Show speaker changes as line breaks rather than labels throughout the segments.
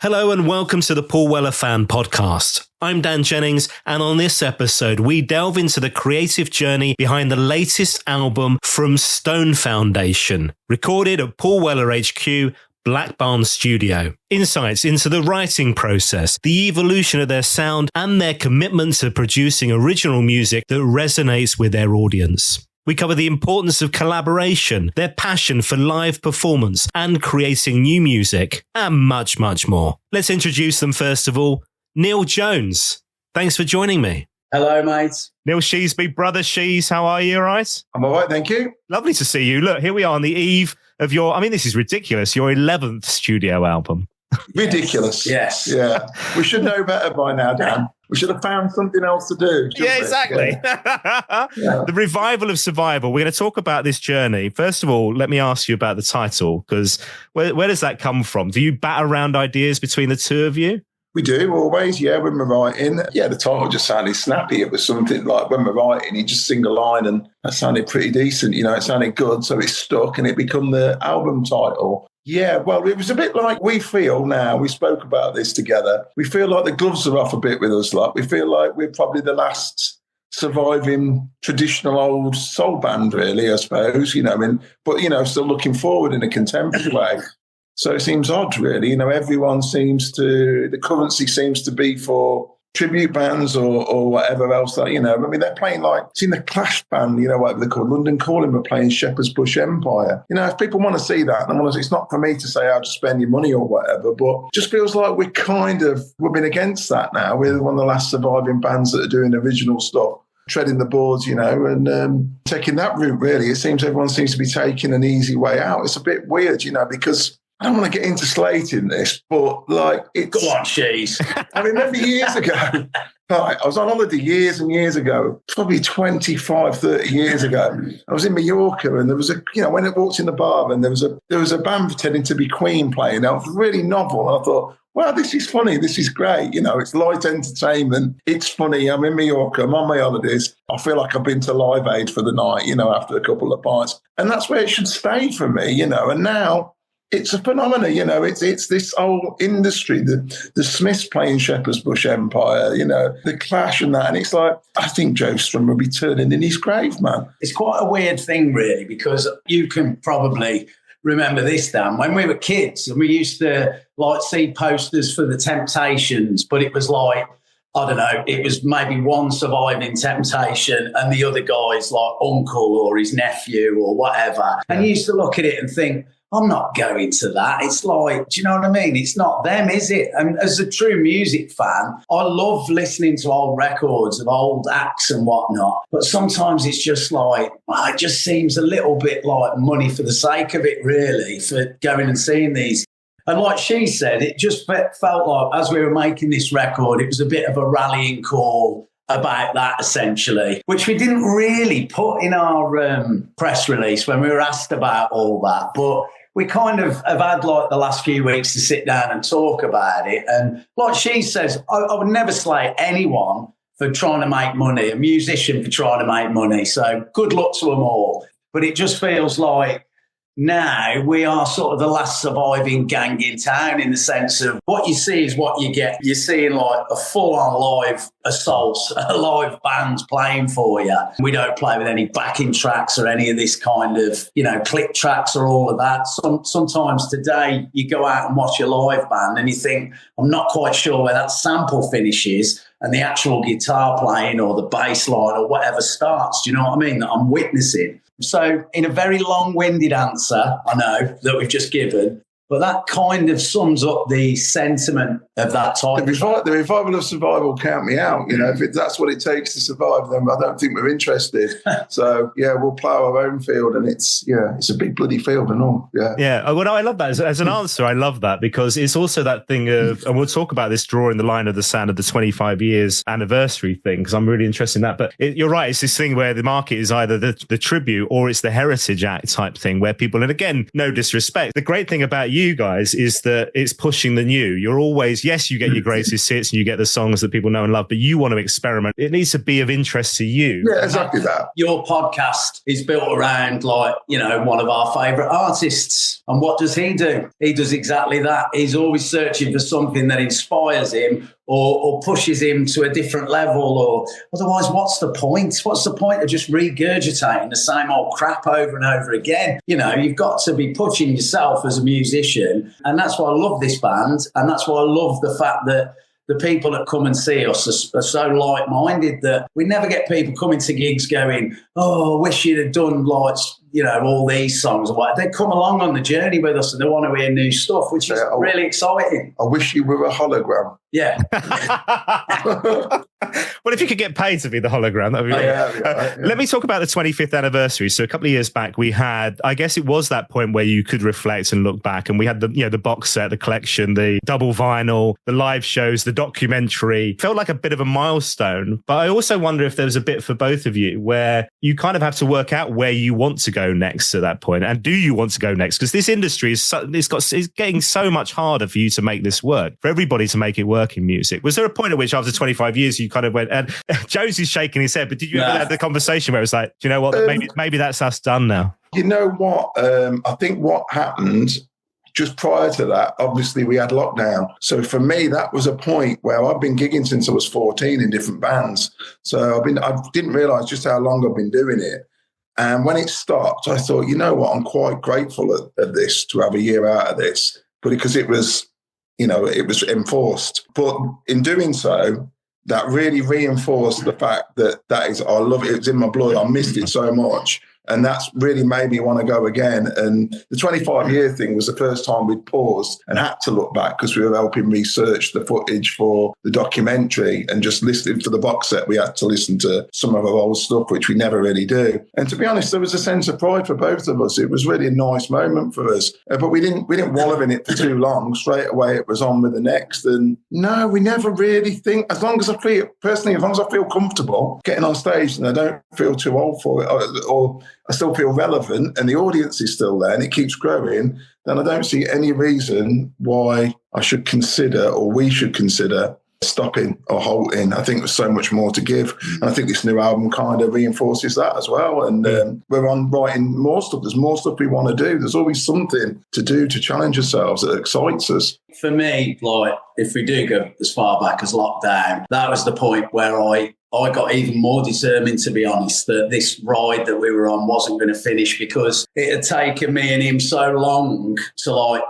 Hello and welcome to the Paul Weller Fan Podcast. I'm Dan Jennings, and on this episode, we delve into the creative journey behind the latest album from Stone Foundation, recorded at Paul Weller HQ, Black Barn Studio. Insights into the writing process, the evolution of their sound, and their commitment to producing original music that resonates with their audience. We cover the importance of collaboration, their passion for live performance and creating new music, and much, much more. Let's introduce them first of all. Neil Jones, thanks for joining me.
Hello, mate.
Neil Sheasby, brother Sheas, how are you, all right?
I'm all right, thank you.
Lovely to see you. Look, here we are on the eve of this is ridiculous, your 11th studio album.
Ridiculous.
Yes.
Yeah. We should know better by now, Dan. We should have found something else to do.
Yeah, exactly. Yeah. The revival of Survival. We're going to talk about this journey. First of all, let me ask you about the title, because where does that come from? Do you bat around ideas between the two of you?
We do, always, yeah, when we're writing. Yeah, the title just sounded snappy. It was something like when we're writing, you just sing a line and that sounded pretty decent. You know, it sounded good, so it stuck and it became the album title. Yeah, well, it was a bit like we feel now, we spoke about this together, we feel like the gloves are off a bit with us. Like we feel like we're probably the last surviving traditional old soul band, really, I suppose, but still looking forward in a contemporary way. So it seems odd, really. Everyone the currency seems to be for tribute bands or whatever else that, they're playing seen the Clash band, whatever they're called, London Calling, were playing Shepherd's Bush Empire. If people want to see that, it's not for me to say how to spend your money or whatever, but it just feels like we've been against that now. We're one of the last surviving bands that are doing original stuff, treading the boards, and taking that route, really. It seems everyone seems to be taking an easy way out. It's a bit weird, because I don't want to get into slating this, but it's...
Go on, Shees.
I remember years ago, I was on holiday years and years ago, probably 25, 30 years ago. I was in Mallorca and there was when I walked in the bar and there was a band pretending to be Queen playing. It was really novel. And I thought, wow, this is funny. This is great. It's light entertainment. It's funny. I'm in Mallorca. I'm on my holidays. I feel like I've been to Live Aid for the night, after a couple of pints. And that's where it should stay for me, and now... It's a phenomenon, it's this whole industry, the Smiths playing Shepherd's Bush Empire, the Clash and that. And it's like, I think Joe Strum will be turning in his grave, man.
It's quite a weird thing, really, because you can probably remember this, Dan. When we were kids and we used to see posters for the Temptations, but it was I don't know, it was maybe one surviving Temptation and the other guy's uncle or his nephew or whatever. And you used to look at it and think, I'm not going to that. It's do you know what I mean? It's not them, is it? And as a true music fan, I love listening to old records of old acts and whatnot. But sometimes it's just it just seems a little bit like money for the sake of it, really, for going and seeing these. And like she said, it just felt like as we were making this record, it was a bit of a rallying call about that, essentially, which we didn't really put in our press release when we were asked about all that. But we kind of have had the last few weeks to sit down and talk about it. And like she says, I would never slate anyone for trying to make money, a musician for trying to make money. So good luck to them all. But it just feels like now we are sort of the last surviving gang in town, in the sense of what you see is what you get. You're seeing a full-on live assault, a live band playing for you. We don't play with any backing tracks or any of this kind of, click tracks or all of that. Sometimes today you go out and watch a live band and you think, I'm not quite sure where that sample finishes and the actual guitar playing or the bass line or whatever starts. Do you know what I mean? That I'm witnessing. So in a very long-winded answer, I know, that we've just given, but that kind of sums up the sentiment of that title.
The revival of survival, count me out. If that's what it takes to survive, then I don't think we're interested. So, yeah, we'll plough our own field, and it's a big bloody field and all. Yeah.
Yeah. Well, I love that. As an answer, I love that, because it's also that thing of, and we'll talk about this drawing the line of the sand of the 25 years anniversary thing, because I'm really interested in that. But you're right. It's this thing where the market is either the tribute or it's the Heritage Act type thing where people, and again, no disrespect, the great thing about you you guys is that it's pushing the new. You're always, yes, you get your greatest hits and you get the songs that people know and love, but you want to experiment. It needs to be of interest to you.
Yeah, exactly that.
Your podcast is built around, like, you know, one of our favourite artists. And what does he do? He does exactly that. He's always searching for something that inspires him or pushes him to a different level, or otherwise, what's the point? What's the point of just regurgitating the same old crap over and over again? You know, you've got to be pushing yourself as a musician. And that's why I love this band. And that's why I love the fact that the people that come and see us are so like-minded that we never get people coming to gigs going, oh, I wish you'd have done, like, you know, all these songs. They come along on the journey with us and they want to hear new stuff, which is really exciting.
I wish you were a hologram.
Yeah.
Well, if you could get paid to be the hologram, that would be
Yeah.
Let me talk about the 25th anniversary. So a couple of years back, we had, I guess it was that point where you could reflect and look back, and we had the box set, the collection, the double vinyl, the live shows, the documentary. Felt like a bit of a milestone. But I also wonder if there was a bit for both of you where you kind of have to work out where you want to go next to that point, and do you want to go next? Because this industry is it's getting so much harder for you to make this work, for everybody to make it work in music. Was there a point at which after 25 years you kind of went, and Jones is shaking his head, but did you ever have the conversation where it was like, do you know what, maybe that's us done now?
You know what? I think what happened just prior to that, obviously we had lockdown. So for me, that was a point where I've been gigging since I was 14 in different bands. So I didn't realise just how long I've been doing it. And when it stopped, I thought, you know what, I'm quite grateful at this, to have a year out of this, but because it was, you know, it was enforced. But in doing so, that really reinforced the fact that is, I love it. It's in my blood. I missed it so much. And that's really made me want to go again. And the 25-year thing was the first time we'd paused and had to look back, because we were helping research the footage for the documentary, and just listening to the box set, we had to listen to some of our old stuff, which we never really do. And to be honest, there was a sense of pride for both of us. It was really a nice moment for us. But we didn't wallow in it for too long. Straight away, it was on with the next. And no, we never really think, as long as I feel comfortable getting on stage and I don't feel too old for it, or I still feel relevant and the audience is still there and it keeps growing, then I don't see any reason why I should consider, or we should consider, stopping or halting. I think there's so much more to give. And I think this new album kind of reinforces that as well. And we're on writing more stuff. There's more stuff we want to do. There's always something to do to challenge ourselves that excites us.
For me, like, if we do go as far back as lockdown, that was the point where I got even more determined, to be honest, that this ride that we were on wasn't going to finish, because it had taken me and him so long to, like,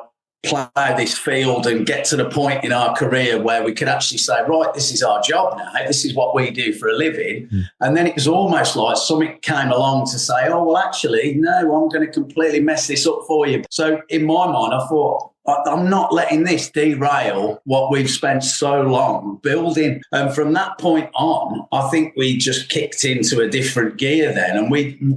plough this field and get to the point in our career where we could actually say, right, this is our job now. This is what we do for a living. And then it was almost like something came along to say, oh, well, actually, no, I'm going to completely mess this up for you. So in my mind, I thought, I'm not letting this derail what we've spent so long building. And from that point on, I think we just kicked into a different gear then. And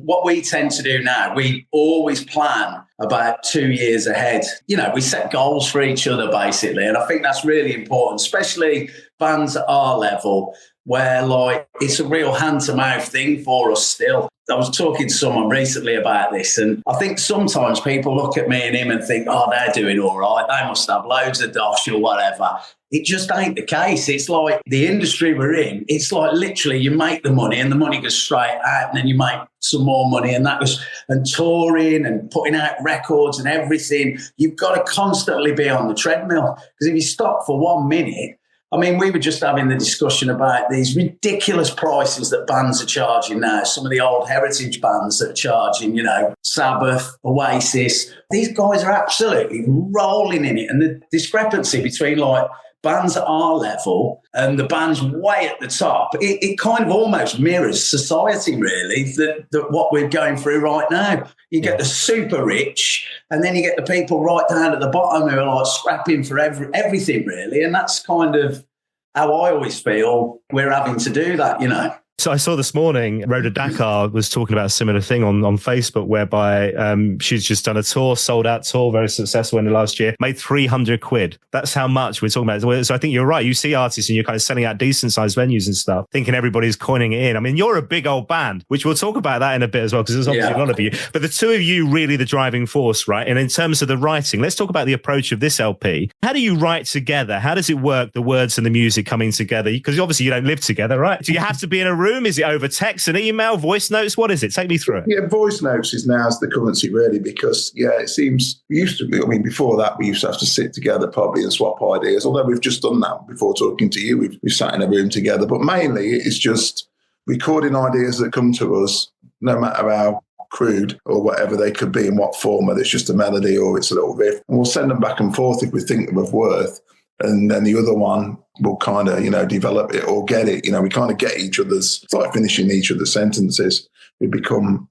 what we tend to do now, we always plan about 2 years ahead. You know, we set goals for each other, basically. And I think that's really important, especially bands at our level, where, like, it's a real hand-to-mouth thing for us still. I was talking to someone recently about this, and I think sometimes people look at me and him and think, oh, they're doing all right, they must have loads of dosh or whatever. It just ain't the case. It's like the industry we're in, it's like literally you make the money and the money goes straight out, and then you make some more money, and and touring and putting out records and everything. You've got to constantly be on the treadmill, because if you stop for 1 minute, I mean, we were just having the discussion about these ridiculous prices that bands are charging now. Some of the old heritage bands that are charging, you know, Sabbath, Oasis. These guys are absolutely rolling in it. And the discrepancy between, like, bands at our level and the bands way at the top, it kind of almost mirrors society, really, that what we're going through right now. You get the super rich, and then you get the people right down at the bottom who are, like, scrapping for everything, really. And that's kind of how I always feel we're having to do that, you know.
So I saw this morning, Rhoda Dakar was talking about a similar thing on Facebook, whereby she's just done a tour, sold out tour, very successful in the last year, made 300 quid. That's how much we're talking about. So I think you're right. You see artists and you're kind of selling out decent sized venues and stuff, thinking everybody's coining it in. I mean, you're a big old band, which we'll talk about that in a bit as well, because there's obviously a lot of you. But the two of you really the driving force, right? And in terms of the writing, let's talk about the approach of this LP. How do you write together? How does it work, the words and the music coming together? Because obviously you don't live together, right? Do you have to be in a room? Is it over text and email, voice notes? What is it? Take me through it.
Yeah, voice notes is now the currency, really, because, it seems we used to be, before that, we used to have to sit together probably and swap ideas, although we've just done that before talking to you. We've sat in a room together, but mainly it's just recording ideas that come to us, no matter how crude or whatever they could be, in what form, whether it's just a melody or it's a little riff, and we'll send them back and forth if we think they're of worth. And then the other one will kind of, develop it or get it. We kind of get each other's, it's like finishing each other's sentences. I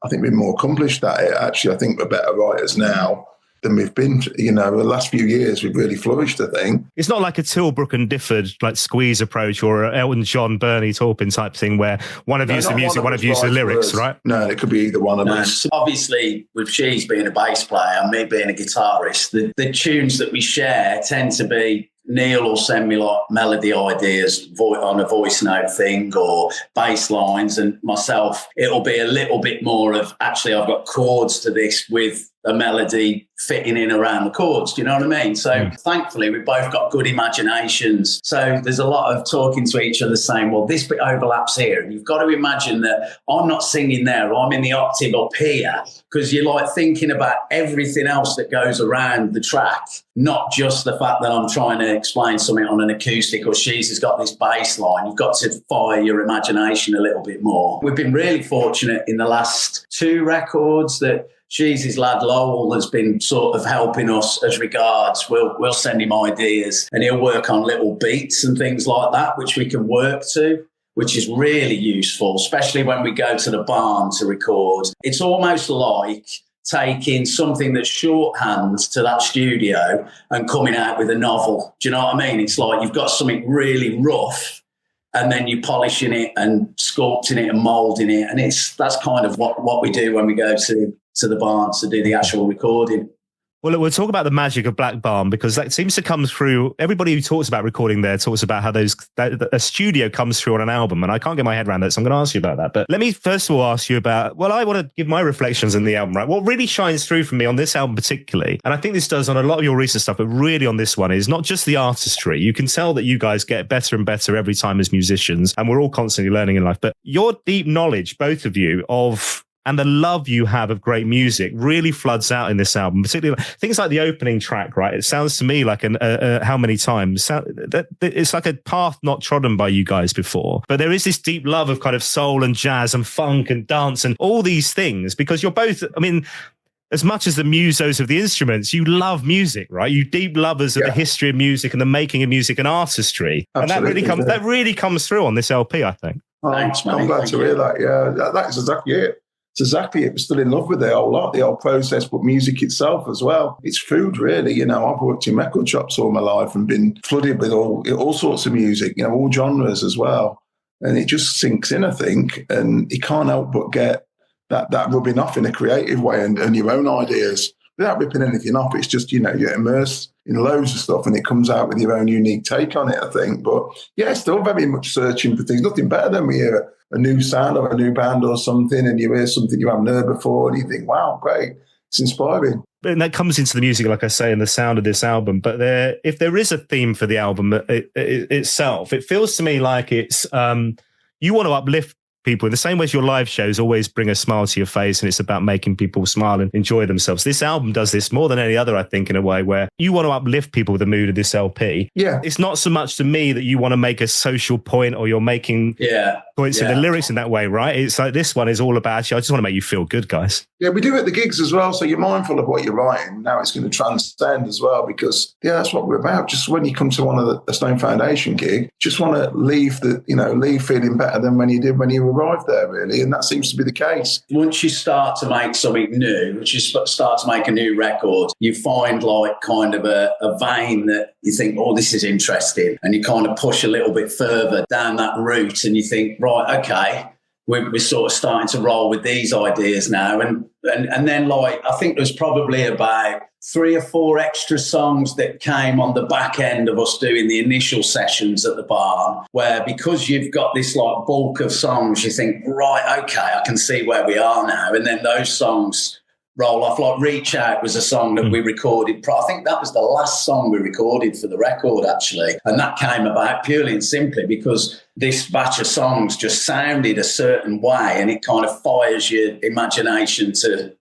think we're more accomplished at it. Actually, I think we're better writers now than we've been, the last few years. We've really flourished, I think. It's
not like a Tilbrook and Difford, like Squeeze approach, or an Elton John, Bernie Taupin type thing where one of you's the music, one of you's the lyrics, right?
No, it could be either one of us.
Obviously, with She's being a bass player and me being a guitarist, the tunes that we share tend to be, Neil will send me like melody ideas on a voice note thing or bass lines, and myself, it'll be a little bit more of, actually, I've got chords to this with a melody fitting in around the chords. Do you know what I mean? So thankfully, we've both got good imaginations. So there's a lot of talking to each other saying, well, this bit overlaps here. And you've got to imagine that I'm not singing there, I'm in the octave up here, because you're like thinking about everything else that goes around the track, not just the fact that I'm trying to explain something on an acoustic or She's has got this bass line. You've got to fire your imagination a little bit more. We've been really fortunate in the last 2 records that She's lad Lowell has been sort of helping us as regards. We'll send him ideas and he'll work on little beats and things like that, which we can work to, which is really useful, especially when we go to the barn to record. It's almost like taking something that's shorthand to that studio and coming out with a novel. Do you know what I mean? It's like you've got something really rough and then you're polishing it and sculpting it and moulding it. And that's kind of what we do when we go to the barn to do the actual recording.
Well, we'll talk about the magic of Black Barn, because that seems to come through. Everybody who talks about recording there talks about how a studio comes through on an album, and I can't get my head around that, so I'm going to ask you about that. But let me first of all ask you about, I want to give my reflections on the album, right? What really shines through for me on this album particularly, and I think this does on a lot of your recent stuff, but really on this one, is not just the artistry. You can tell that you guys get better and better every time as musicians, and we're all constantly learning in life, but your deep knowledge, both of you, and the love you have of great music really floods out in this album, particularly things like the opening track, right? It sounds to me like how many times? It's like a path not trodden by you guys before. But there is this deep love of kind of soul and jazz and funk and dance and all these things, because you're both, as much as the musos of the instruments, you love music, right? You deep lovers of the history of music and the making of music and artistry. Absolutely. And that really comes through on this LP, I think.
Thanks, man.
I'm glad to hear that. Yeah, that's exactly it. It's exactly it. We're still in love with the whole lot, the whole process, but music itself as well. It's food, really. I've worked in record shops all my life and been flooded with all sorts of music, all genres as well. And it just sinks in, I think. And you can't help but get that rubbing off in a creative way and your own ideas without ripping anything off. It's just, you're immersed in loads of stuff and it comes out with your own unique take on it, I think. But yeah, still very much searching for things. Nothing better than we hear a new sound or a new band or something, and you hear something you haven't heard before and you think, wow, great, it's inspiring.
And that comes into the music, like I say, and the sound of this album. But if there is a theme for the album itself, it feels to me like it's you want to uplift people in the same way as your live shows always bring a smile to your face, and it's about making people smile and enjoy themselves. This album does this more than any other, I think, in a way where you want to uplift people with the mood of this LP.
Yeah.
It's not so much to me that you want to make a social point or you're making points in the lyrics in that way, right? It's like this one is all about, actually, I just want to make you feel good, guys.
Yeah, we do it at the gigs as well, so you're mindful of what you're writing. Now it's going to transcend as well, because, that's what we're about. Just when you come to one of the Stone Foundation gig, just want to leave feeling better than when you did when you arrived there, really, and that seems to be the case.
Once you start to make something new, once you start to make a new record, you find like kind of a vein that you think, oh, this is interesting, and you kind of push a little bit further down that route and you think, right, okay, we're sort of starting to roll with these ideas now. And then, like, I think there's probably about 3 or 4 extra songs that came on the back end of us doing the initial sessions at the barn, where because you've got this like bulk of songs, you think, right, okay, I can see where we are now. And then those songs roll off. Like Reach Out was a song that we recorded. I think that was the last song we recorded for the record, actually. And that came about purely and simply because this batch of songs just sounded a certain way, and it kind of fires your imagination to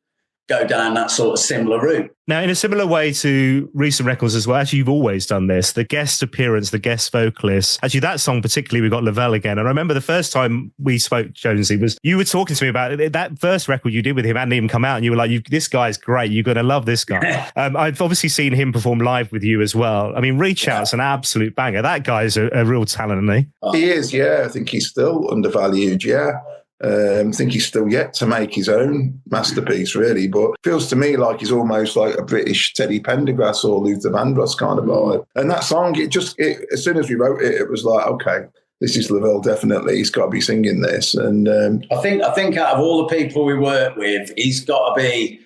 go down that sort of similar route.
Now, in a similar way to recent records as well, actually, you've always done this, the guest appearance, the guest vocalist. Actually, that song particularly, we got Lavelle again. And I remember the first time we spoke, Jonesy, was you were talking to me about it. That first record you did with him hadn't even come out, and you were like, this guy's great. You're going to love this guy. I've obviously seen him perform live with you as well. I mean, Reach Out's an absolute banger. That guy's a real talent, isn't he?
He is, yeah. I think he's still undervalued, yeah. I think he's still yet to make his own masterpiece, really, but feels to me like he's almost like a British Teddy Pendergrass or Luther Vandross kind of vibe. And that song, as soon as we wrote it, it was like, okay, this is Lavelle, definitely. He's got to be singing this. And
I think out of all the people we work with, he's got to be,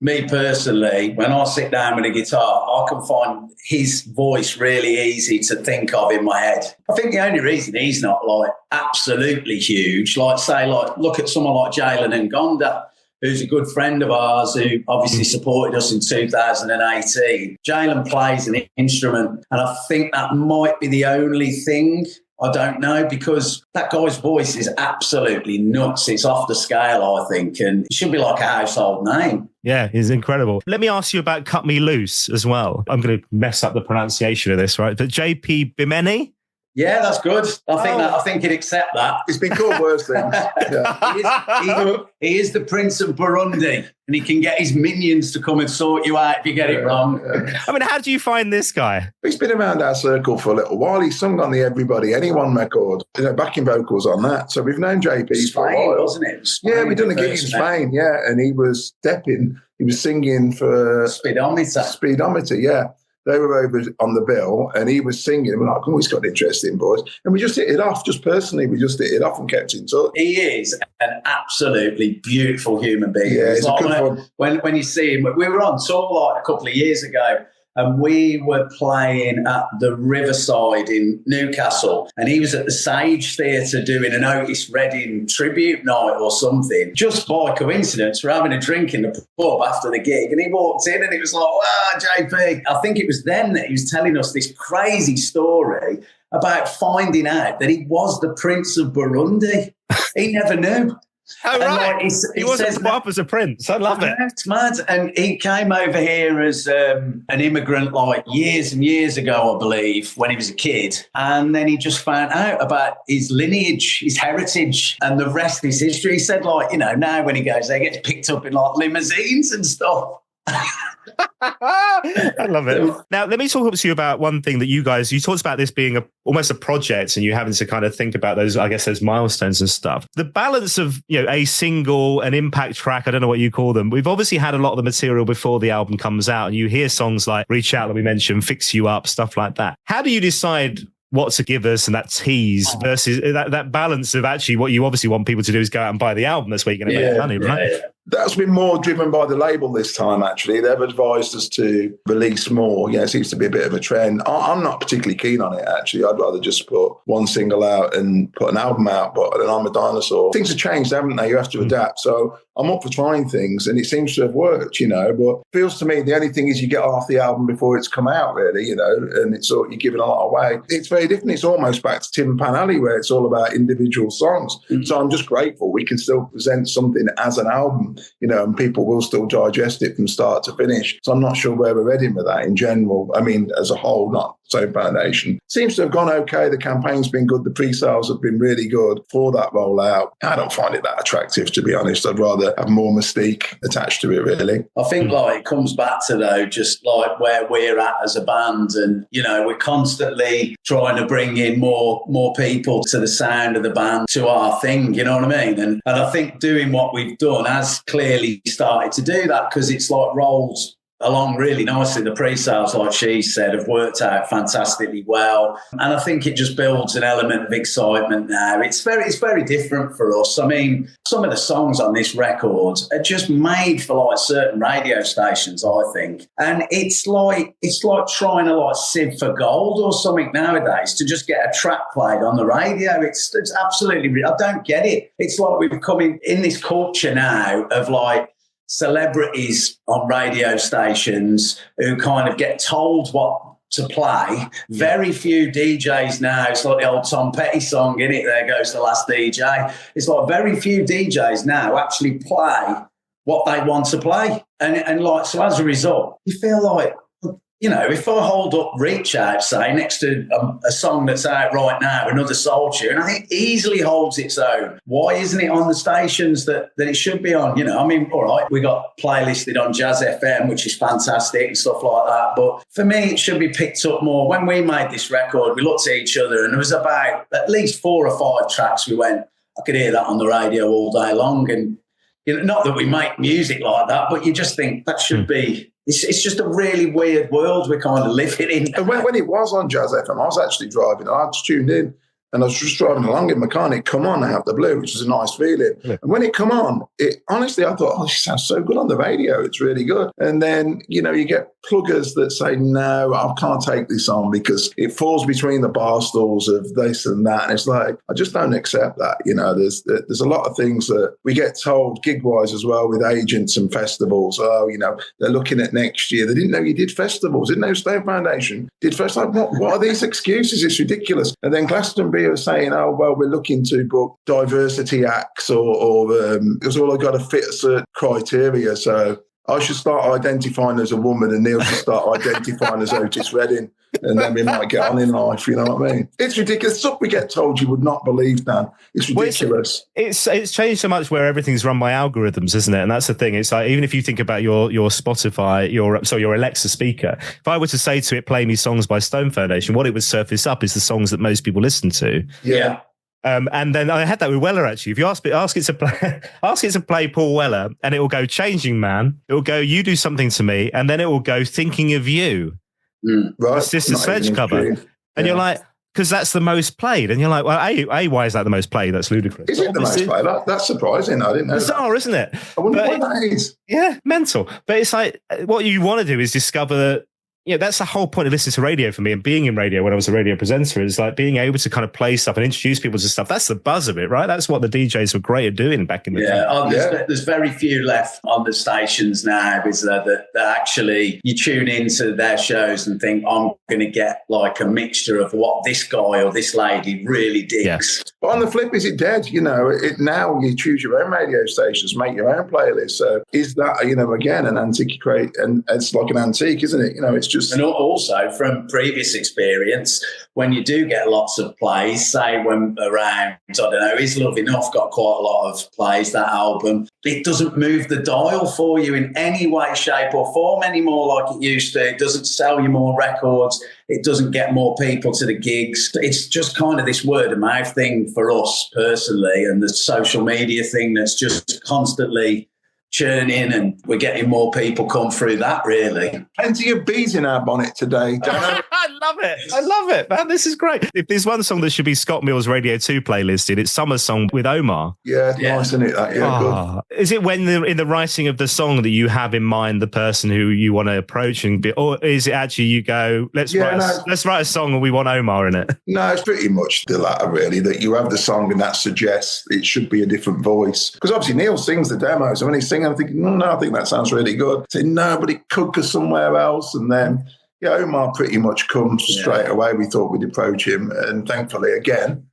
me personally, when I sit down with a guitar, I can find his voice really easy to think of in my head. I think the only reason he's not like absolutely huge, like say, like look at someone like Jalen Ngonda, who's a good friend of ours who obviously supported us in 2018. Jalen plays an instrument, and I think that might be the only thing. I don't know, because that guy's voice is absolutely nuts. It's off the scale, I think, and it should be like a household name.
Yeah, he's incredible. Let me ask you about Cut Me Loose as well. I'm going to mess up the pronunciation of this, right? But JP Bimeni?
Yeah, that's good. I think he'd accept that.
It's been called worse things. Yeah.
He is the Prince of Burundi, and he can get his minions to come and sort you out if you get it wrong.
I mean, how do you find this guy?
He's been around our circle for a little while. He's sung on the Everybody Anyone record, backing vocals on that. So we've known JP for a while.
Wasn't it?
Yeah, we done a gig in Spain, yeah, and he was singing for Speedometer, yeah. They were over on the bill, and he was singing. We're like, oh, he's got an interesting voice. And we just hit it off, just personally. We just hit it off and kept in touch.
He is an absolutely beautiful human being.
Yeah, it's like a good
when you see him, we were on tour like a couple of years ago, and we were playing at the Riverside in Newcastle, and he was at the Sage Theatre doing an Otis Redding tribute night or something. Just by coincidence, we're having a drink in the pub after the gig, and he walked in, and it was like, wow, JP. I think it was then that he was telling us this crazy story about finding out that he was the Prince of Burundi. He never knew.
Oh, right. Like he wasn't brought up as a prince. I love it.
It's mad. And he came over here as an immigrant like years and years ago, I believe, when he was a kid. And then he just found out about his lineage, his heritage, and the rest is history. He said, like, now when he goes there, he gets picked up in like limousines and stuff.
I love it. Now, let me talk to you about one thing that you talked about this being almost a project, and you having to kind of think about those milestones and stuff. The balance of, a single, an impact track, I don't know what you call them. We've obviously had a lot of the material before the album comes out, and you hear songs like Reach Out that we mentioned, Fix You Up, stuff like that. How do you decide what to give us and that tease versus that balance of actually what you obviously want people to do is go out and buy the album? That's where you're going to make money, right?
Yeah. That's been more driven by the label this time, actually. They've advised us to release more. Yeah, it seems to be a bit of a trend. I'm not particularly keen on it, actually. I'd rather just put one single out and put an album out, but then I'm a dinosaur. Things have changed, haven't they? You have to adapt. So I'm up for trying things, and it seems to have worked, but it feels to me the only thing is you get half the album before it's come out, really, and it's you're giving a lot away. It's very different. It's almost back to Tin Pan Alley, where it's all about individual songs. So I'm just grateful we can still present something as an album, and people will still digest it from start to finish. So I'm not sure where we're heading with that in general. I mean, as a whole, not so Foundation. Seems to have gone okay. The campaign's been good. The pre-sales have been really good for that rollout. I don't find it that attractive, to be honest. I'd rather have more mystique attached to it, really.
I think it comes back to, though, just like where we're at as a band, and, we're constantly trying to bring in more people to the sound of the band, to our thing, you know what I mean? And I think doing what we've done has clearly started to do that, because it's like rolled along really nicely. The pre-sales, like she said, have worked out fantastically well. And I think it just builds an element of excitement now. It's very different for us. I mean, some of the songs on this record are just made for like certain radio stations, I think. And it's like trying to like sieve for gold or something nowadays to just get a track played on the radio. It's absolutely, I don't get it. It's like we've come in this culture now of like celebrities on radio stations who kind of get told what to play. Very few DJs now, it's like the old Tom Petty song, innit? There goes the last DJ. It's like very few DJs now actually play what they want to play. And like, so as a result, you feel like, you know, if I hold up Reach Out, say, next to a song that's out right now, another soul tune, I think easily holds its own. Why isn't it on the stations that it should be on? You know, I mean, all right, we got playlisted on Jazz FM, which is fantastic and stuff like that. But for me, it should be picked up more. When we made this record, we looked at each other and there was about at least 4 or 5 tracks we went, I could hear that on the radio all day long. And, you know, not that we make music like that, but you just think that should be... It's just a really weird world we're kind of living in.
And when it was on Jazz FM, I was actually driving. I had tuned in and I was just driving along in mechanic, come on out the blue, which was a nice feeling. Yeah. And when it come on, honestly, I thought, oh, this sounds so good on the radio. It's really good. And then, you know, you get pluggers that say, no, I can't take this on because it falls between the bar stools of this and that. And it's like, I just don't accept that. You know, there's a lot of things that we get told gig-wise as well with agents and festivals. Oh, you know, they're looking at next year. They didn't know you did festivals. Didn't know Stone Foundation did festivals. Like, what are these excuses? It's ridiculous. And then Glastonbury are saying, oh, well, we're looking to book diversity acts or because all I've got to fit a certain criteria. So I should start identifying as a woman and Neil should start identifying as Otis Redding. And then we might get on in life, you know what I mean? It's ridiculous. Stuff we get told you would not believe, Dan. It's ridiculous.
Well, it's changed so much where everything's run by algorithms, isn't it? And that's the thing. It's like, even if you think about your Spotify, your Alexa speaker, if I were to say to it, play me songs by Stone Foundation, what it would surface up is the songs that most people listen to.
Yeah.
And then I had that with Weller, actually. If you ask it to play Paul Weller, and it will go Changing Man, it will go You Do Something to Me, and then it will go Thinking of You.
Right.
It's just a Sledge cover. And you're like, because that's the most played. And you're like, well, A, why is that the most played? That's ludicrous.
Is it the most played? That's surprising. I didn't know.
Bizarre, isn't it?
I wonder what that is.
Yeah, mental. But it's like, what you want to do is discover... Yeah, that's the whole point of listening to radio for me and being in radio when I was a radio presenter is like being able to kind of play stuff and introduce people to stuff. That's the buzz of it, right? That's what the DJs were great at doing back in the day.
There's very few left on the stations now, is there, that actually you tune into their shows and think, I'm going to get like a mixture of what this guy or this lady really digs.
Yeah.
But on the flip, is it dead? You know, now you choose your own radio stations, make your own playlist. So is that, you know, again, an antiquity, and it's like an antique, isn't it? You know, it's just...
And also from previous experience, when you do get lots of plays, say when around, I don't know, Is Love Enough got quite a lot of plays, that album, it doesn't move the dial for you in any way, shape or form anymore like it used to. It doesn't sell you more records. It doesn't get more people to the gigs. It's just kind of this word of mouth thing for us personally, and the social media thing that's just constantly churning, and we're getting more people come through that, really.
Plenty of bees in our bonnet today.
I love it, man. This is great. If there's one song that should be Scott Mill's Radio 2 playlisted, it's Summer Song with Omar.
Yeah, nice, isn't it? That, good.
Is it when in the writing of the song that you have in mind the person who you want to approach, or is it actually you go, let's write a song and we want Omar in it?
No, it's pretty much the latter, really, that you have the song and that suggests it should be a different voice. Because obviously Neil sings the demos, and when he's singing, I'm thinking, no, I think that sounds really good. I say, no, but it could go somewhere else. And then, Omar pretty much comes straight away. We thought we'd approach him. And thankfully, again,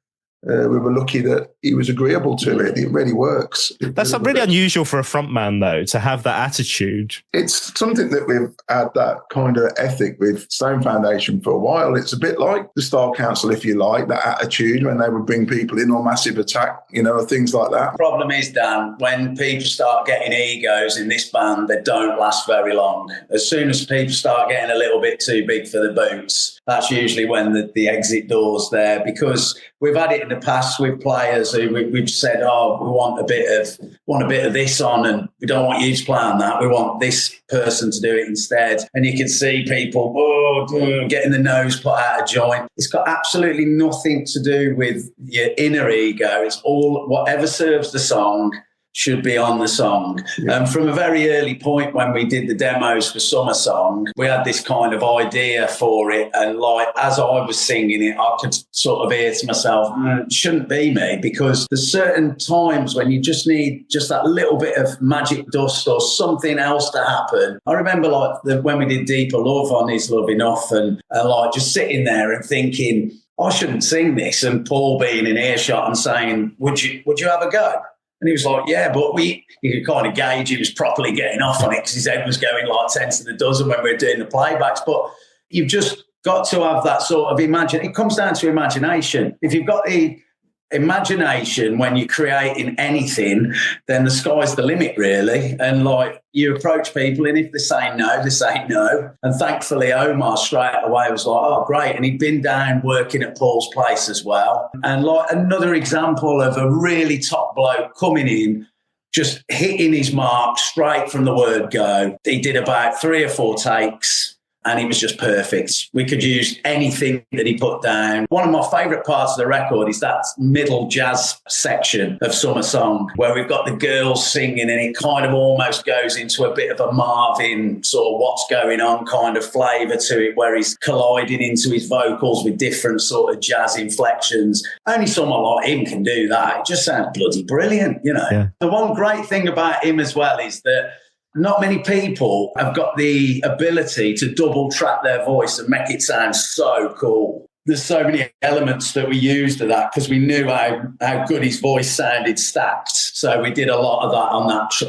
we were lucky that he was agreeable to it. It really works.
That's really unusual for a frontman, though, to have that attitude.
It's something that we've had that kind of ethic with Stone Foundation for a while. It's a bit like the Style Council, if you like, that attitude when they would bring people in, or Massive Attack, things like that.
The problem is, Dan, when people start getting egos in this band, they don't last very long. As soon as people start getting a little bit too big for the boots, that's usually when the exit door's there, because we've had it in the past with players who we've said, oh, we want a bit of this on, and we don't want you to play on that. We want this person to do it instead. And you can see people getting the nose put out of joint. It's got absolutely nothing to do with your inner ego. It's all whatever serves the song should be on the song. Yeah. From a very early point when we did the demos for Summer Song, we had this kind of idea for it. And like, as I was singing it, I could sort of hear to myself, it shouldn't be me, because there's certain times when you just need just that little bit of magic dust or something else to happen. I remember like when we did Deeper Love on Is Love Enough, and like just sitting there and thinking, I shouldn't sing this. And Paul being in earshot and saying, would you have a go? And he was like, yeah, but you could kind of gauge he was properly getting off on it because his head was going like 10 to the dozen when we were doing the playbacks. But you've just got to have that sort of it comes down to imagination. If you've got the imagination when you're creating anything, then the sky's the limit, really. And like, you approach people, and if they say no, they say no. And thankfully, Omar straight away was like, oh, great. And he'd been down working at Paul's place as well. And like another example of a really top bloke coming in, just hitting his mark straight from the word go. He did about 3 or 4 takes, and he was just perfect. We could use anything that he put down. One of my favourite parts of the record is that middle jazz section of Summer Song, where we've got the girls singing, and it kind of almost goes into a bit of a Marvin sort of what's going on kind of flavour to it, where he's colliding into his vocals with different sort of jazz inflections. Only someone like him can do that. It just sounds bloody brilliant, you know. Yeah. The one great thing about him as well is that not many people have got the ability to double track their voice and make it sound so cool. There's so many elements that we used of that because we knew how good his voice sounded stacked. So we did a lot of that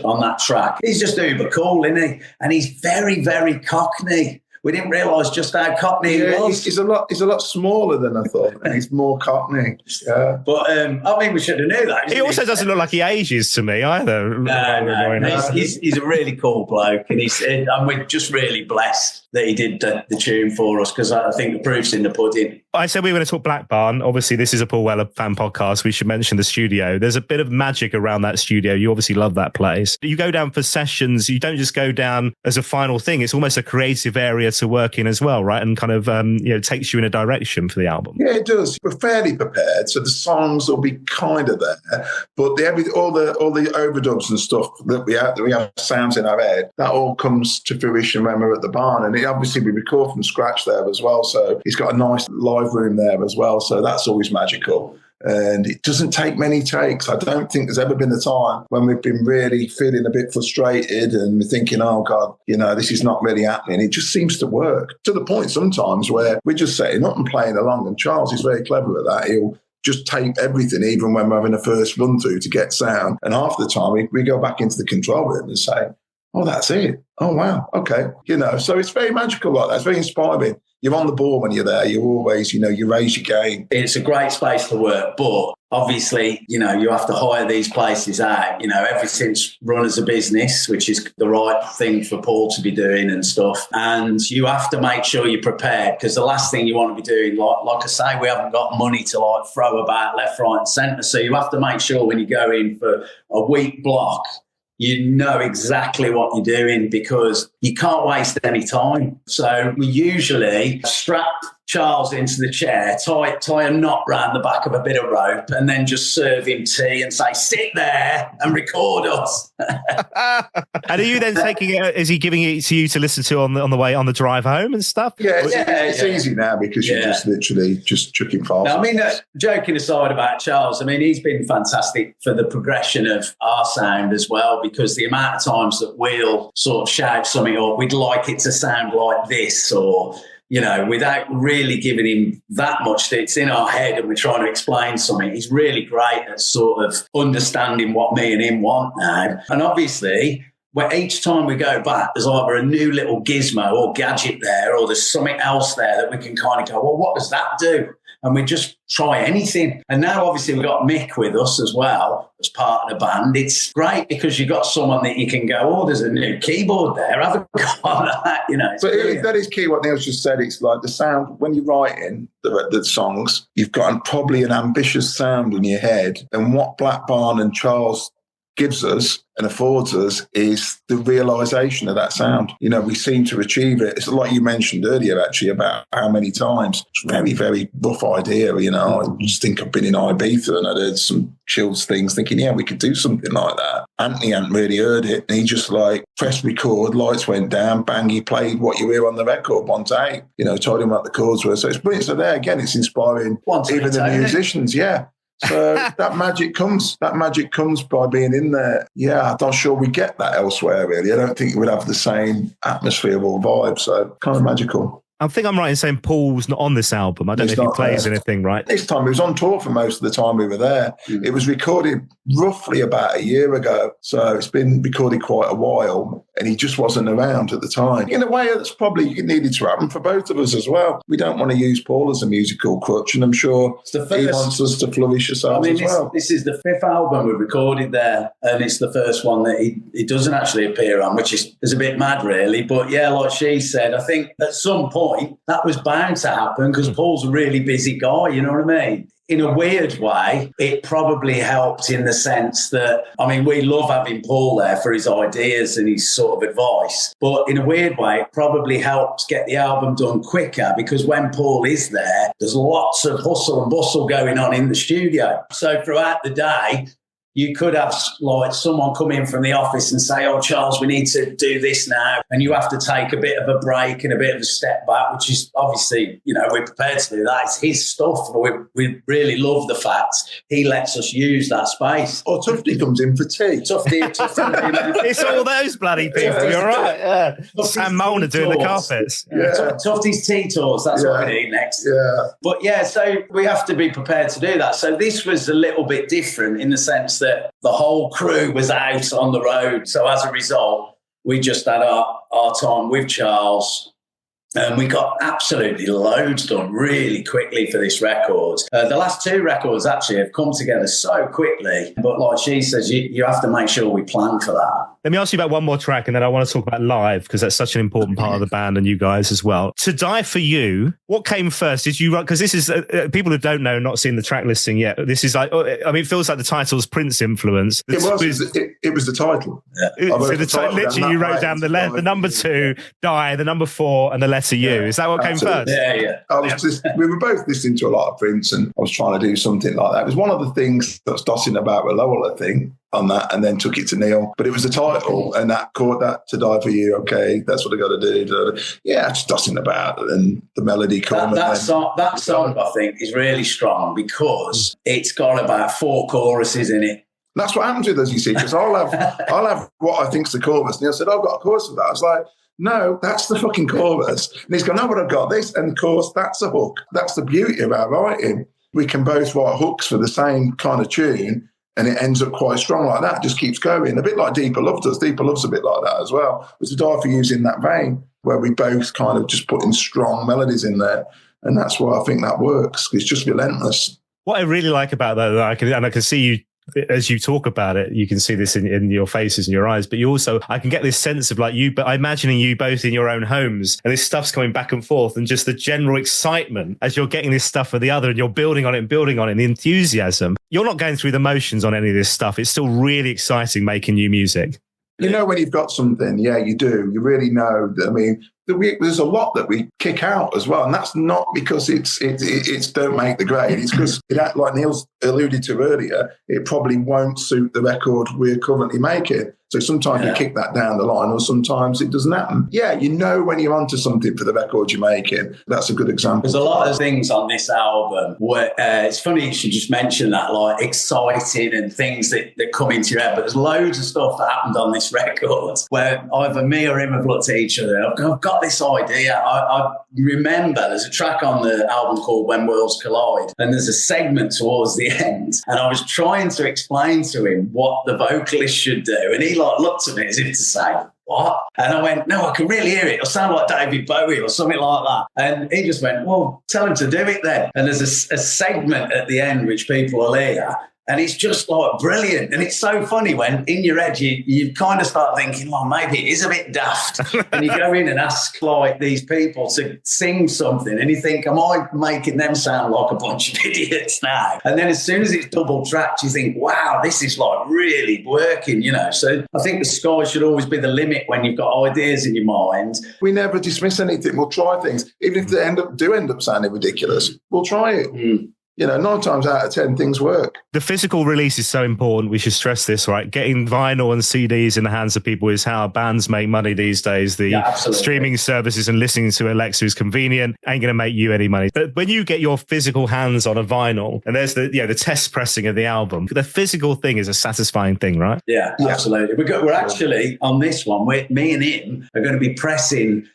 on that track. He's just uber cool, isn't he? And he's very, very Cockney. We didn't realise just how Cockney he was.
He's a lot smoller than I thought, and he's more Cockney. Yeah.
But I mean, we should have knew that.
He also doesn't look like he ages to me either.
No. He's a really cool bloke, and we're just really blessed that he did the tune for us, because I think the proof's in the pudding.
I said we were going to talk Black Barn. Obviously, this is a Paul Weller fan podcast. We should mention the studio. There's a bit of magic around that studio. You obviously love that place. You go down for sessions. You don't just go down as a final thing. It's almost a creative area to work in as well, right? And kind of takes you in a direction for the album.
Yeah, it does. We're fairly prepared, so the songs will be kind of there, but all the overdubs and stuff that we have sounds in our head, that all comes to fruition when we're at the barn. And obviously we record from scratch there as well, so he's got a nice live room there as well, so that's always magical. And it doesn't take many takes. I don't think there's ever been a time when we've been really feeling a bit frustrated and we're thinking, oh God, this is not really happening. It just seems to work, to the point sometimes where we're just setting up and playing along, and Charles is very clever at that. He'll just tape everything, even when we're having a first run through to get sound, and half the time we go back into the control room and say, oh, that's it. Oh, wow. Okay. So it's very magical like that. It's very inspiring. You're on the ball when you're there. You're always, you raise your game.
It's a great space to work, but obviously, you have to hire these places out. Everything's run as a business, which is the right thing for Paul to be doing and stuff. And you have to make sure you're prepared, because the last thing you want to be doing, like I say, we haven't got money to throw about left, right and centre. So you have to make sure when you go in for a week block, you know exactly what you're doing, because you can't waste any time. So we usually strap Charles into the chair, tie a knot round the back of a bit of rope, and then just serve him tea and say, sit there and record us.
And are you then taking it, is he giving it to you to listen to on the way, on the drive home and stuff?
Yeah, it's easy now, because you just literally just chuck him fast.
I mean, joking aside about Charles, I mean, he's been fantastic for the progression of our sound as well, because the amount of times that we'll sort of shout something, or we'd like it to sound like this, or without really giving him that much, it's in our head and we're trying to explain something. He's really great at sort of understanding what me and him want now. And obviously, each time we go back, there's either a new little gizmo or gadget there, or there's something else there that we can kind of go, well, what does that do? and we just try anything. And now obviously we've got Mick with us as well as part of the band. It's great because you've got someone that you can go, oh, there's a new keyboard there. I haven't got that, you know.
But that is key what Neil's just said. It's like the sound, when you're writing the songs, you've got probably an ambitious sound in your head. And what Black Barn and Charles gives us and affords us is the realisation of that sound. You know, we seem to achieve it. It's like you mentioned earlier, actually, about how many times. It's a very, very rough idea, you know. I just think I've been in Ibiza and I'd heard some chills things thinking, yeah, we could do something like that. Anthony hadn't really heard it. And he just like pressed record, lights went down, bang, he played what you hear on the record, one take. You know, told him what the chords were. So it's brilliant. So there, again, it's inspiring even the musicians, yeah. So that magic comes by being in there. Yeah, I'm not sure we get that elsewhere, really. I don't think it would have the same atmosphere or vibe. So kind of magical.
I think I'm right in saying Paul's not on this album. I don't know if he plays anything, right?
This time he was on tour for most of the time we were there. It was recorded roughly about a year ago. So it's been recorded quite a while and he just wasn't around at the time. In a way, that's probably needed to happen for both of us as well. We don't want to use Paul as a musical crutch, and I'm sure he wants us to flourish ourselves as well.
This is the 5th album we recorded there, and it's the first one that he doesn't actually appear on, which is a bit mad, really. But yeah, like she said, I think at some point that was bound to happen because Paul's a really busy guy, you know what I mean? In a weird way, it probably helped in the sense that, I mean, we love having Paul there for his ideas and his sort of advice. But in a weird way, it probably helped get the album done quicker because when Paul is there, there's lots of hustle and bustle going on in the studio. So throughout the day, you could have like someone come in from the office and say, oh, Charles, we need to do this now. And you have to take a bit of a break and a bit of a step back, which is obviously, you know, we're prepared to do that. It's his stuff. We really love the fact he lets us use that space.
Or Tufty comes in for tea.
Tufty.
It's all those bloody people. You're right. Yeah. Sam Mona doing the carpets.
Yeah. Tufty's tea tours. That's what we need next.
Yeah.
But yeah, so we have to be prepared to do that. So this was a little bit different in the sense that the whole crew was out on the road. So as a result, we just had our time with Charles. And we got absolutely loads done really quickly for this record. The last 2 records actually have come together so quickly. But like she says, you have to make sure we plan for that.
Let me ask you about one more track and then I want to talk about live because that's such an important part of the band and you guys as well. To Die For You, what came first? Did you write? Because this is, people who don't know, not seen the track listing yet, this is like, I mean, it feels like the title's Prince influence.
It was the title.
Yeah. So literally you wrote down the number 2, Die, the number 4 and the letter U. Is that what came first?
Yeah.
We were both listening to a lot of Prince and I was trying to do something like that. It was one of the things that was dossing about with Lowell, I think, on that, and then took it to Neil. But it was the title and that caught that To Die For You. Okay, that's what I got to do. Yeah, just dossing about and the melody come.
That song, I think, is really strong because it's got about 4 choruses in it.
That's what happens with us, you see, because I'll have what I think's the chorus. Neil said, I've got a chorus for that. I was like, no, that's the fucking chorus. And he's gone, no, but I've got this. And of course, that's a hook. That's the beauty of our writing. We can both write hooks for the same kind of tune and it ends up quite strong like that. It just keeps going. A bit like Deeper Love does. Deeper Love's a bit like that as well. But To Die For You's in that vein where we both kind of just put in strong melodies in there. And that's why I think that works. It's just relentless.
What I really like about that, I can see you, as you talk about it, you can see this in your faces and your eyes, but you also, I can get this sense of like you, but I'm imagining you both in your own homes and this stuff's coming back and forth and just the general excitement as you're getting this stuff for the other and you're building on it and the enthusiasm. You're not going through the motions on any of this stuff. It's still really exciting making new music.
You know, when you've got something, yeah, you do. You really know that, I mean, there's a lot that we kick out as well. And that's not because it's don't make the grade. It's because, like Neil's alluded to earlier, it probably won't suit the record we're currently making. So sometimes you kick that down the line or sometimes it doesn't happen. Yeah, you know when you're onto something for the record you're making. That's a good example.
There's a lot of things on this album where it's funny you should just mention that, like exciting and things that come into your head. But there's loads of stuff that happened on this record where either me or him have looked at each other. I've got this idea. I remember there's a track on the album called When Worlds Collide and there's a segment towards the end and I was trying to explain to him what the vocalist should do and he like looked at me as if to say, what? And I went, no, I can really hear it. I sound like David Bowie or something like that. And he just went, well, tell him to do it then. And there's a segment at the end which people will hear. And it's just like brilliant. And it's so funny when in your head, you kind of start thinking, well, maybe it is a bit daft. And you go in and ask like these people to sing something and you think, am I making them sound like a bunch of idiots now? And then as soon as it's double tracked, you think, wow, this is like really working, you know? So I think the sky should always be the limit when you've got ideas in your mind.
We never dismiss anything. We'll try things. Even if they end up sounding ridiculous, we'll try it.
Mm.
You know, 9 times out of 10, things work.
The physical release is so important. We should stress this, right? Getting vinyl and CDs in the hands of people is how bands make money these days. The streaming services and listening to Alexa is convenient, ain't going to make you any money. But when you get your physical hands on a vinyl, and there's the test pressing of the album, the physical thing is a satisfying thing, right?
Yeah, absolutely. We're actually, on this one, me and him are going to be pressing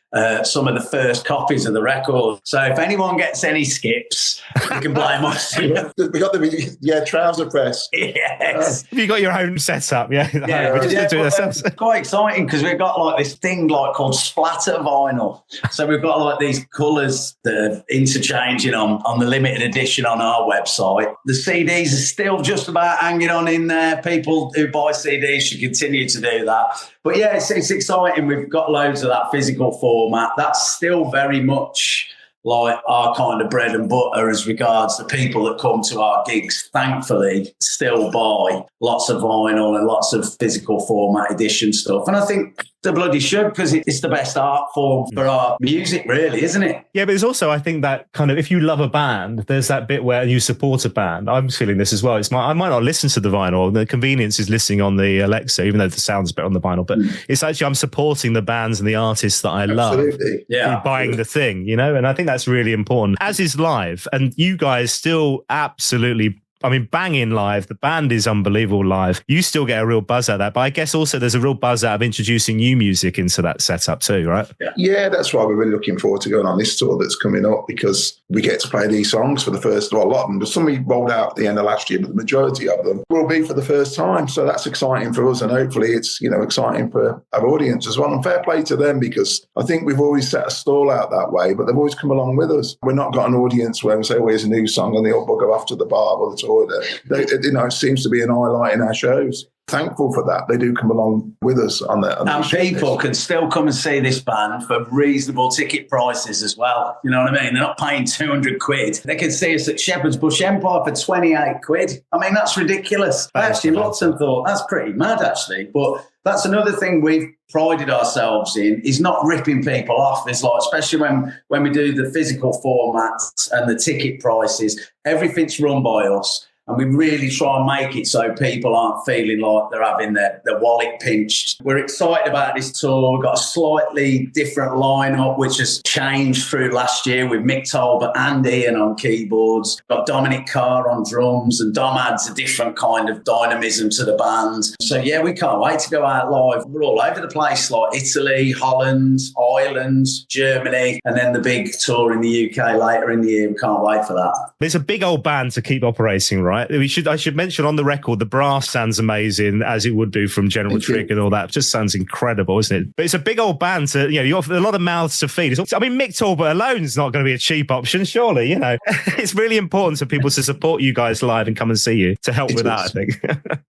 some of the first copies of the record. So if anyone gets any skips, you can blame us.
We got the trouser press.
Yes.
Have you got your own setup? Yeah.
Yeah,
We're just going to do it ourselves.
It's quite exciting because we've got like this thing like called splatter vinyl. So we've got like these colours that are interchanging on the limited edition on our website. The CDs are still just about hanging on in there. People who buy CDs should continue to do that. But yeah, it's exciting. We've got loads of that physical format. That's still very much like our kind of bread and butter as regards the people that come to our gigs, thankfully, still buy lots of vinyl and lots of physical format edition stuff. And I think they bloody should, because it's the best art form for our music, really, isn't it?
Yeah, but there's also, I think, that kind of, if you love a band, there's that bit where you support a band. I'm feeling this as well. I might not listen to the vinyl. The convenience is listening on the Alexa, even though the sound's better on the vinyl. But it's actually, I'm supporting the bands and the artists that I love.
Absolutely.
Yeah. Buying the thing, you know? And I think that's really important, as is live. And you guys still absolutely, I mean, banging live. The band is unbelievable live. You still get a real buzz out of that. But I guess also there's a real buzz out of introducing new music into that setup too, right?
Yeah, that's why we're really looking forward to going on this tour that's coming up, because we get to play these songs for the first, well, a lot of them. But some we rolled out at the end of last year, but the majority of them will be for the first time. So that's exciting for us. And hopefully it's, you know, exciting for our audience as well. And fair play to them, because I think we've always set a stall out that way, but they've always come along with us. We're not got an audience where we say, oh, here's a new song and they all go off to the bar or the toilet. You know, it seems to be an highlight in our shows. Thankful for that. They do come along with us on that.
And people can still come and see this band for reasonable ticket prices as well. You know what I mean? They're not paying 200 quid. They can see us at Shepherd's Bush Empire for 28 quid. I mean, that's ridiculous. I actually looked and thought, that's pretty mad, actually. But that's another thing we've prided ourselves in, is not ripping people off. It's like, especially when we do the physical formats and the ticket prices, everything's run by us. And we really try and make it so people aren't feeling like they're having their wallet pinched. We're excited about this tour. We've got a slightly different lineup, which has changed through last year, with Mick Tolbert and Ian on keyboards. We've got Dominic Carr on drums, and Dom adds a different kind of dynamism to the band. So yeah, we can't wait to go out live. We're all over the place, like Italy, Holland, Ireland, Germany, and then the big tour in the UK later in the year. We can't wait for that.
It's a big old band to keep operating, right? I should mention on the record, the brass sounds amazing, as it would do from General Trick and all that. It just sounds incredible, isn't it? But it's a big old band to, you know, you have a lot of mouths to feed. I mean, Mick Tolbert alone is not going to be a cheap option, surely, you know. It's really important for people to support you guys live and come and see you, to help with that, I think.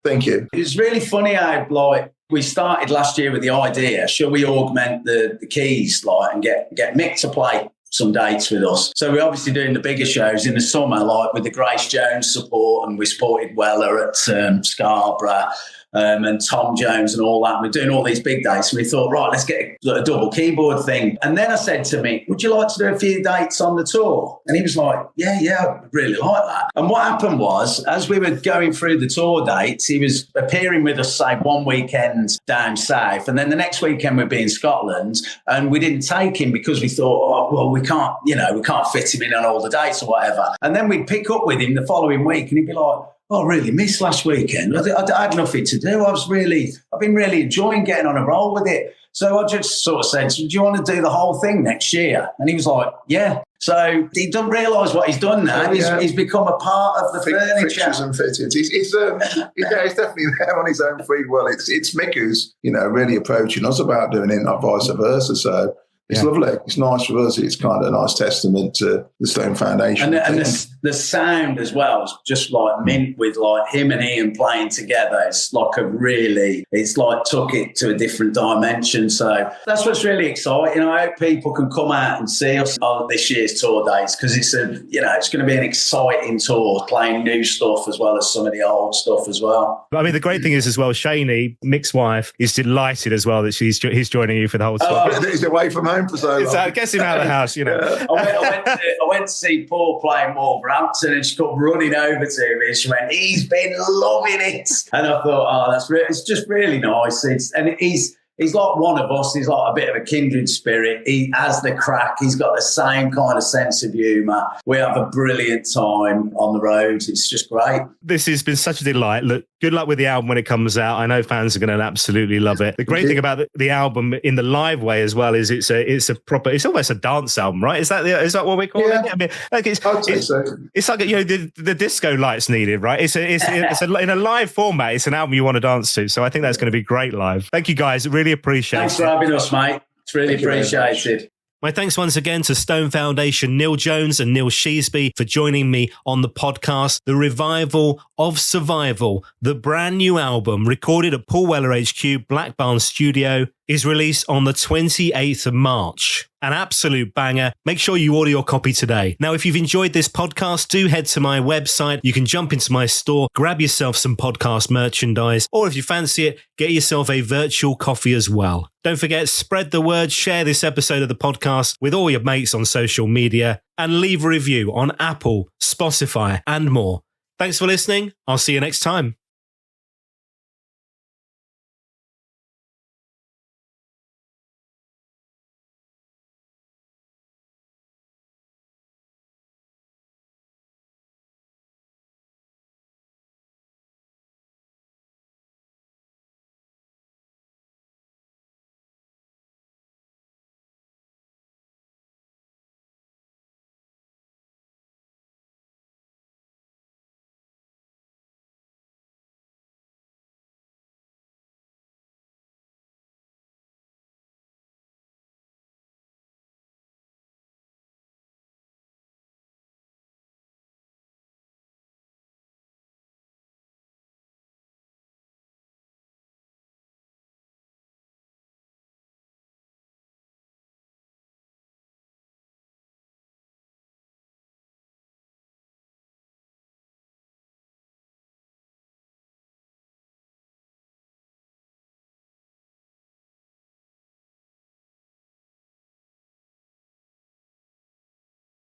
Thank you.
It was really funny how, like, we started last year with the idea, shall we augment the keys, like, and get Mick to play some dates with us. So we're obviously doing the bigger shows in the summer, like with the Grace Jones support, and we supported Weller at Scarborough, and Tom Jones and all that. We're doing all these big dates, and we thought, right, let's get a double keyboard thing. And then I said to Mick, would you like to do a few dates on the tour? And he was like, yeah, I'd really like that. And what happened was, as we were going through the tour dates, he was appearing with us, say, one weekend down south, and then the next weekend we'd be in Scotland, and we didn't take him because we thought, oh, well, we can't fit him in on all the dates or whatever. And then we'd pick up with him the following week, and he'd be like, I really missed last weekend. I had nothing to do. I've been really enjoying getting on a roll with it. So I just sort of said, do you want to do the whole thing next year? And he was like, yeah. So he doesn't realise what he's done now. He's become a part of the furniture.
Fixtures and fittings. He's definitely there on his own free will. It's Mick who's, really approaching us about doing it, not vice versa. So it's lovely. It's nice for us. It's kind of a nice testament to the Stone Foundation.
And the sound as well is just like mint with like him and Ian playing together. It's like took it to a different dimension. So that's what's really exciting. I hope people can come out and see us on this year's tour dates, because it's going to be an exciting tour, playing new stuff as well as some of the old stuff as well.
I mean, the great thing is as well, Shaney, Mick's wife, is delighted as well that he's joining you for the whole tour.
He's away from home for so long.
Gets him out of the house,
I went to see Paul playing Wolverhampton, and she come running over to me and she went, he's been loving it. And I thought, it's just really nice. He's like one of us. He's like a bit of a kindred spirit. He has the crack. He's got the same kind of sense of humour. We have a brilliant time on the road. It's just great.
This has been such a delight. Look, good luck with the album when it comes out. I know fans are going to absolutely love it. The great thing about the album in the live way as well is it's almost a dance album, right? Is that what we call it? I mean, like it's like the disco lights needed, right? It's in a live format. It's an album you want to dance to. So I think that's going to be great live. Thank you guys. Really appreciate it.
Thanks for having us, mate. It's really appreciated.
My thanks once again to Stone Foundation, Neil Jones and Neil Sheasby, for joining me on the podcast. The Revival of Survival, the brand new album recorded at Paul Weller HQ Black Barn Studio, is released on the 28th of March. An absolute banger. Make sure you order your copy today. Now, if you've enjoyed this podcast, do head to my website. You can jump into my store, grab yourself some podcast merchandise, or if you fancy it, get yourself a virtual coffee as well. Don't forget, spread the word, share this episode of the podcast with all your mates on social media, and leave a review on Apple, Spotify, and more. Thanks for listening. I'll see you next time.